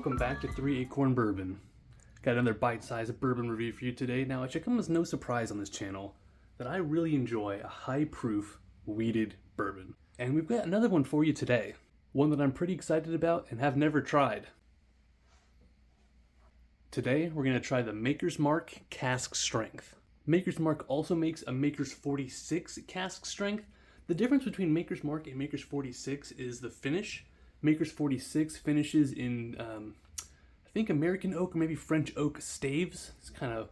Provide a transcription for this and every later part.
welcome back to 3 Acorn Bourbon. Got another bite-sized bourbon review for you today. Now, it should come as no surprise on this channel that I really enjoy a high-proof, wheated bourbon. And we've got another one for you today. One that I'm pretty excited about and have never tried. Today, we're going to try the Maker's Mark Cask Strength. Maker's Mark also makes a Maker's 46 Cask Strength. The difference between Maker's Mark and Maker's 46 is the finish. Maker's 46 finishes in, I think, American oak or maybe French oak staves. It's kind of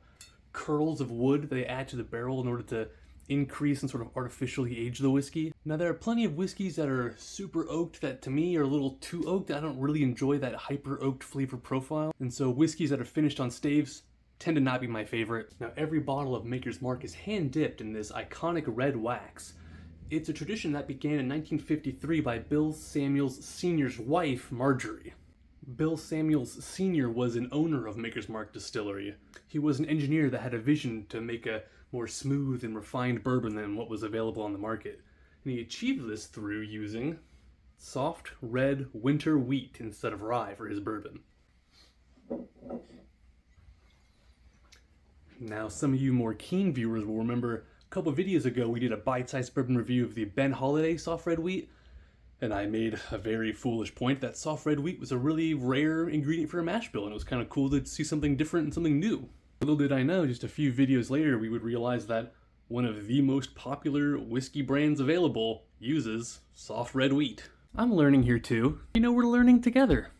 curls of wood they add to the barrel in order to increase and sort of artificially age the whiskey. Now, there are plenty of whiskeys that are super oaked that to me are a little too oaked. I don't really enjoy that hyper oaked flavor profile. And so whiskeys that are finished on staves tend to not be my favorite. Now, every bottle of Maker's Mark is hand dipped in this iconic red wax. It's a tradition that began in 1953 by Bill Samuels Sr.'s wife, Marjorie. Bill Samuels Sr. was an owner of Maker's Mark Distillery. He was an engineer that had a vision to make a more smooth and refined bourbon than what was available on the market. And he achieved this through using soft red winter wheat instead of rye for his bourbon. Now, some of you more keen viewers will remember a couple videos ago we did a bite-sized bourbon review of the Ben Holiday soft red wheat, and I made a very foolish point that soft red wheat was a really rare ingredient for a mash bill, and it was kind of cool to see something different and something new. Little did I know, just a few videos later we would realize that one of the most popular whiskey brands available uses soft red wheat. I'm learning here too. You know, we're learning together.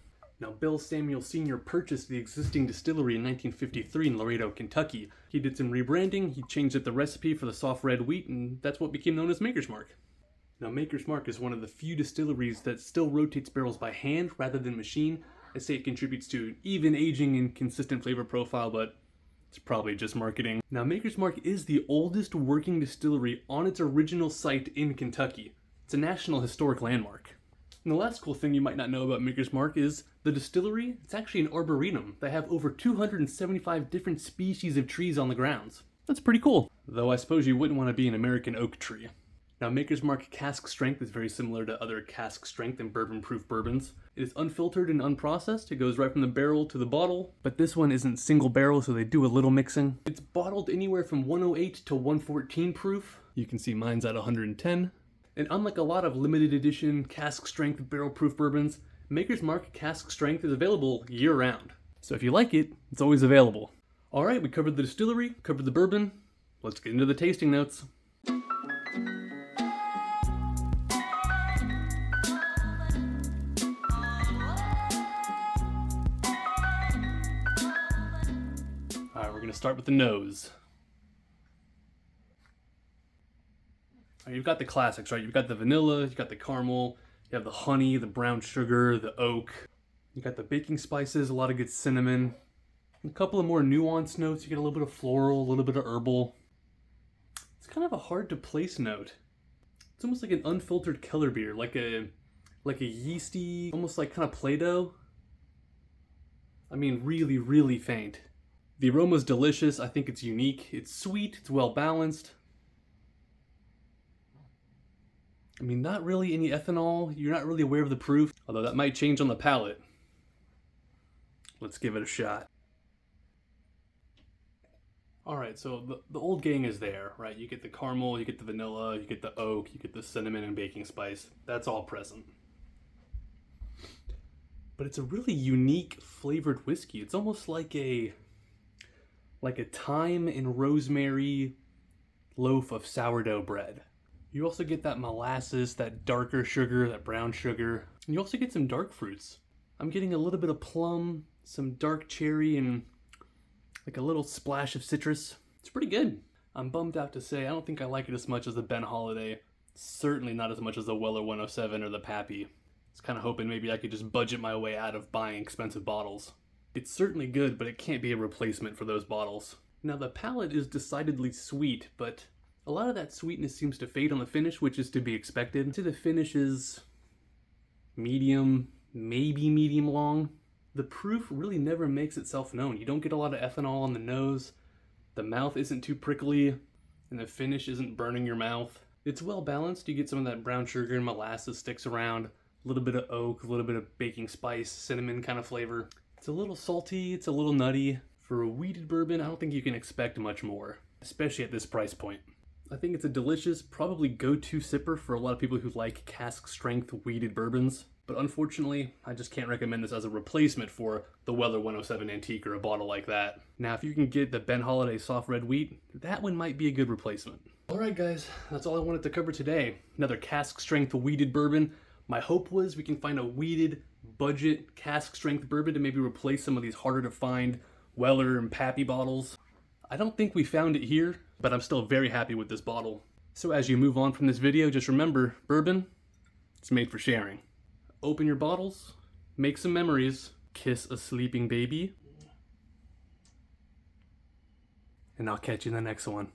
Now, Bill Samuel Sr. purchased the existing distillery in 1953 in Laredo, Kentucky. He did some rebranding, he changed up the recipe for the soft red wheat, and that's what became known as Maker's Mark. Now, Maker's Mark is one of the few distilleries that still rotates barrels by hand rather than machine. I say it contributes to even aging and consistent flavor profile, but it's probably just marketing. Now, Maker's Mark is the oldest working distillery on its original site in Kentucky. It's a National Historic Landmark. And the last cool thing you might not know about Maker's Mark is the distillery, it's actually an arboretum. They have over 275 different species of trees on the grounds. That's pretty cool. Though I suppose you wouldn't want to be an American oak tree. Now, Maker's Mark Cask Strength is very similar to other Cask Strength and bourbon-proof bourbons. It is unfiltered and unprocessed. It goes right from the barrel to the bottle. But this one isn't single barrel, so they do a little mixing. It's bottled anywhere from 108 to 114 proof. You can see mine's at 110. And unlike a lot of limited edition cask strength barrel proof bourbons, Maker's Mark Cask Strength is available year round. So if you like it, it's always available. Alright, we covered the distillery, covered the bourbon. Let's get into the tasting notes. Alright, we're going to start with the nose. You've got the classics, right? You've got the vanilla, you've got the caramel, you have the honey, the brown sugar, the oak. You've got the baking spices, a lot of good cinnamon. A couple of more nuanced notes. You get a little bit of floral, a little bit of herbal. It's kind of a hard to place note. It's almost like an unfiltered Keller beer, like a yeasty, almost like kind of Play-Doh. I mean, really, really faint. The aroma's delicious. I think it's unique. It's sweet, it's well balanced. I mean, not really any ethanol. You're not really aware of the proof, although that might change on the palate. Let's give it a shot. Alright, so the old gang is there, right? You get the caramel, you get the vanilla, you get the oak, you get the cinnamon and baking spice. That's all present. But it's a really unique flavored whiskey. It's almost like a thyme and rosemary loaf of sourdough bread. You also get that molasses, that darker sugar, that brown sugar. And you also get some dark fruits. I'm getting a little bit of plum, some dark cherry, and like a little splash of citrus. It's pretty good. I'm bummed out to say I don't think I like it as much as the Ben Holiday. Certainly not as much as the Weller 107 or the Pappy. I was kind of hoping maybe I could just budget my way out of buying expensive bottles. It's certainly good, but it can't be a replacement for those bottles. Now, the palate is decidedly sweet, but a lot of that sweetness seems to fade on the finish, which is to be expected. I'd say the finish is medium, maybe medium long. The proof really never makes itself known. You don't get a lot of ethanol on the nose. The mouth isn't too prickly, and the finish isn't burning your mouth. It's well balanced. You get some of that brown sugar and molasses sticks around. A little bit of oak, a little bit of baking spice, cinnamon kind of flavor. It's a little salty, it's a little nutty. For a wheated bourbon, I don't think you can expect much more, especially at this price point. I think it's a delicious, probably go-to sipper for a lot of people who like cask strength wheated bourbons. But unfortunately, I just can't recommend this as a replacement for the Weller 107 Antique or a bottle like that. Now, if you can get the Ben Holiday soft red wheat, that one might be a good replacement. Alright guys, that's all I wanted to cover today. Another cask strength wheated bourbon. My hope was we can find a wheated, budget, cask strength bourbon to maybe replace some of these harder to find Weller and Pappy bottles. I don't think we found it here, but I'm still very happy with this bottle. So as you move on from this video, just remember, bourbon, it's made for sharing. Open your bottles, make some memories, kiss a sleeping baby, and I'll catch you in the next one.